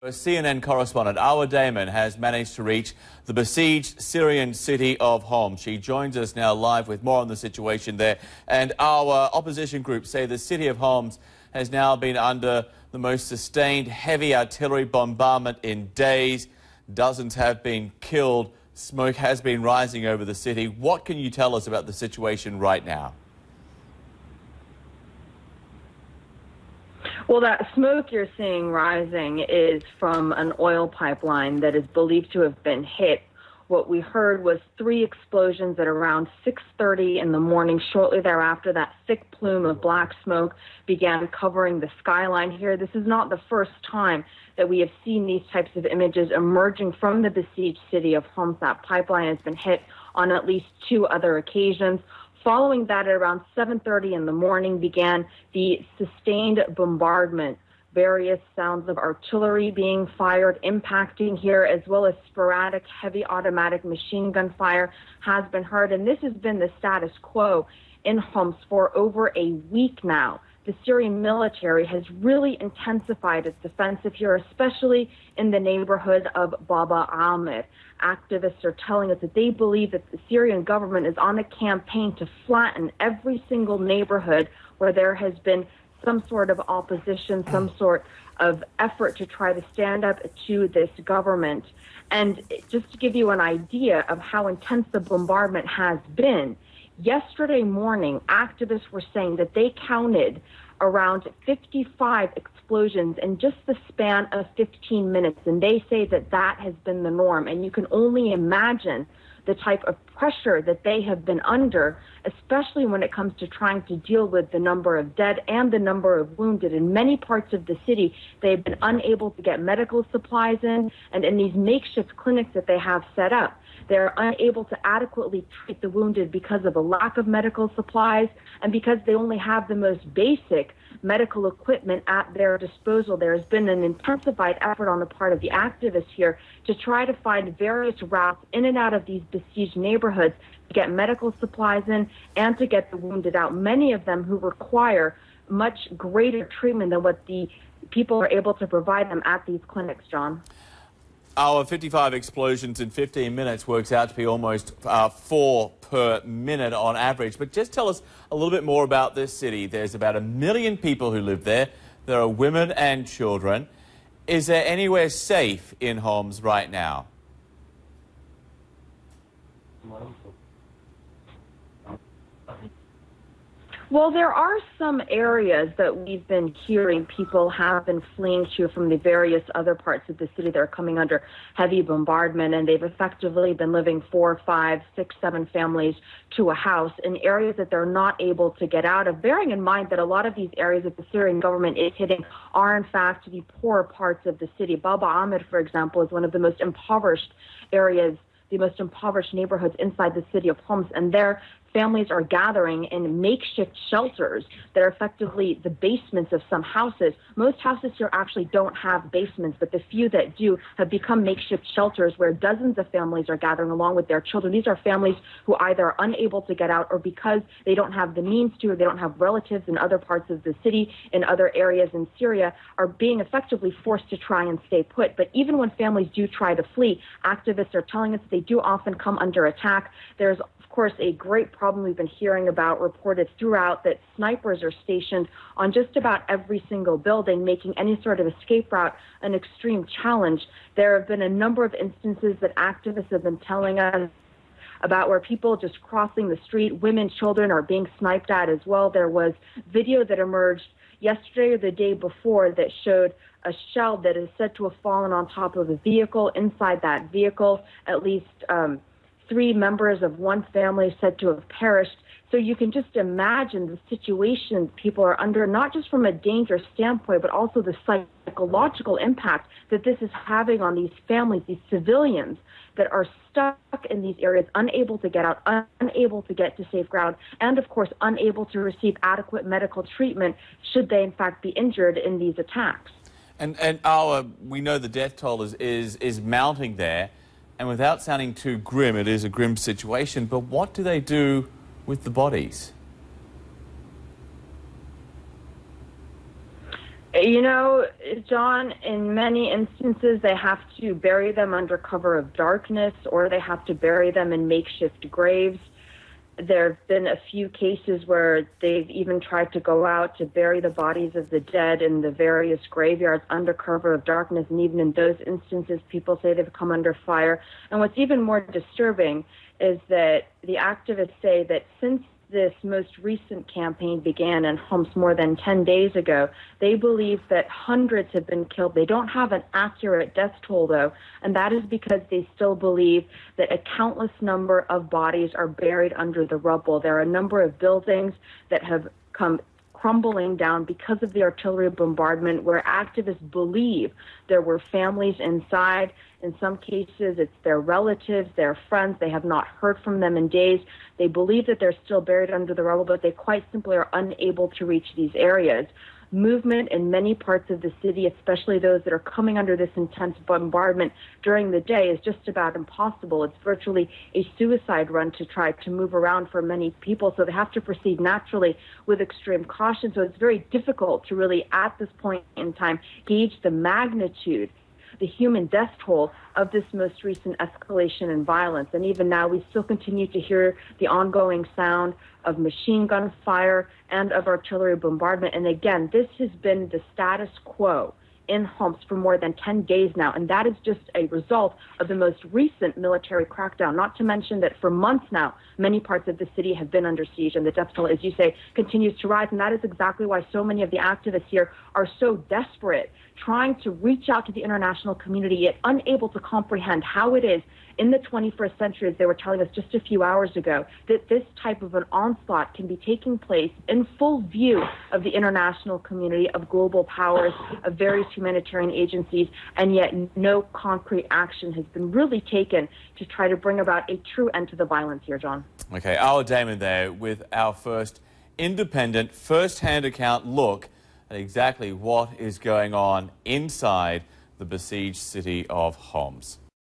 CNN correspondent Awa Damon has managed to reach the besieged Syrian city of Homs. She joins us now live with more on the situation there. And our opposition groups say the city of Homs has now been under the most sustained heavy artillery bombardment in days. Dozens have been killed. Smoke has been rising over the city. What can you tell us about the situation right now? Well, that smoke you're seeing rising is from an oil pipeline that is believed to have been hit. What we heard was 3 explosions at around 6:30 in the morning. Shortly thereafter, that thick plume of black smoke began covering the skyline here. This is not the first time that we have seen these types of images emerging from the besieged city of Homs. That pipeline has been hit on at least 2 other occasions. Following that, at around 7:30 in the morning, began the sustained bombardment. Various sounds of artillery being fired, impacting here, as well as sporadic heavy automatic machine gun fire has been heard. And this has been the status quo in Homs for over a week now. The Syrian military has really intensified its offensive here, especially in the neighborhood of Bab Amrou. Activists are telling us that they believe that the Syrian government is on a campaign to flatten every single neighborhood where there has been some sort of opposition, some sort of effort to try to stand up to this government. And just to give you an idea of how intense the bombardment has been, yesterday morning, activists were saying that they counted around 55 explosions in just the span of 15 minutes, and they say that that has been the norm. And you can only imagine the type of pressure that they have been under, especially when it comes to trying to deal with the number of dead and the number of wounded. In many parts of the city, they've been unable to get medical supplies in, and in these makeshift clinics that they have set up, they're unable to adequately treat the wounded because of a lack of medical supplies and because they only have the most basic medical equipment at their disposal. There has been an intensified effort on the part of the activists here to try to find various routes in and out of these besieged neighborhoods to get medical supplies in and to get the wounded out, many of them who require much greater treatment than what the people are able to provide them at these clinics, John. Our 55 explosions in 15 minutes works out to be almost 4 per minute on average. But just tell us a little bit more about this city. There's about 1 million people who live there. There are women and children. Is there anywhere safe in Homs right now? Well, there are some areas that we've been hearing people have been fleeing to from the various other parts of the city that are coming under heavy bombardment, and they've effectively been living 4, 5, 6, 7 families to a house in areas that they're not able to get out of, bearing in mind that a lot of these areas that the Syrian government is hitting are, in fact, the poorer parts of the city. Bab Amrou, for example, is one of the most impoverished areas, the most impoverished neighborhoods inside the city of Homs, and there families are gathering in makeshift shelters that are effectively the basements of some houses. Most houses here actually don't have basements, but the few that do have become makeshift shelters where dozens of families are gathering along with their children. These are families who either are unable to get out or because they don't have the means to, or they don't have relatives in other parts of the city, in other areas in Syria, are being effectively forced to try and stay put. But even when families do try to flee, activists are telling us that they do often come under attack. There's of course, a great problem we've been hearing about, reported throughout, that snipers are stationed on just about every single building, making any sort of escape route an extreme challenge. There have been a number of instances that activists have been telling us about where people just crossing the street, women, children are being sniped at as well. There was video that emerged yesterday or the day before that showed a shell that is said to have fallen on top of a vehicle. Inside that vehicle, at least 3 members of one family said to have perished. So you can just imagine the situation people are under, not just from a danger standpoint, but also the psychological impact that this is having on these families, these civilians that are stuck in these areas, unable to get out, unable to get to safe ground, and of course unable to receive adequate medical treatment should they in fact be injured in these attacks. And we know the death toll is mounting there. And without sounding too grim, it is a grim situation, but what do they do with the bodies? You know, John, in many instances, they have to bury them under cover of darkness, or they have to bury them in makeshift graves. There have been a few cases where they've even tried to go out to bury the bodies of the dead in the various graveyards under cover of darkness, and even in those instances, people say they've come under fire. And what's even more disturbing is that the activists say that since this most recent campaign began in Homs more than 10 days ago, they believe that hundreds have been killed. They don't have an accurate death toll, though, and that is because they still believe that a countless number of bodies are buried under the rubble. There are a number of buildings that have come crumbling down because of the artillery bombardment, where activists believe there were families inside. In some cases, it's their relatives, their friends. They have not heard from them in days. They believe that they're still buried under the rubble, but they quite simply are unable to reach these areas. Movement in many parts of the city, especially those that are coming under this intense bombardment during the day, is just about impossible. It's virtually a suicide run to try to move around for many people, so they have to proceed naturally with extreme caution. So it's very difficult to really, at this point in time, gauge the magnitude, the human death toll of this most recent escalation in violence. And even now, we still continue to hear the ongoing sound of machine gun fire and of artillery bombardment. And again, this has been the status quo in Homs for more than 10 days now, and that is just a result of the most recent military crackdown, not to mention that for months now, many parts of the city have been under siege, and the death toll, as you say, continues to rise. And that is exactly why so many of the activists here are so desperate, trying to reach out to the international community, yet unable to comprehend how it is in the 21st century, as they were telling us just a few hours ago, that this type of an onslaught can be taking place in full view of the international community, of global powers, of various humanitarian agencies, and yet no concrete action has been really taken to try to bring about a true end to the violence here, John. Okay, Our Damon there with our first independent, first-hand account look at exactly what is going on inside the besieged city of Homs.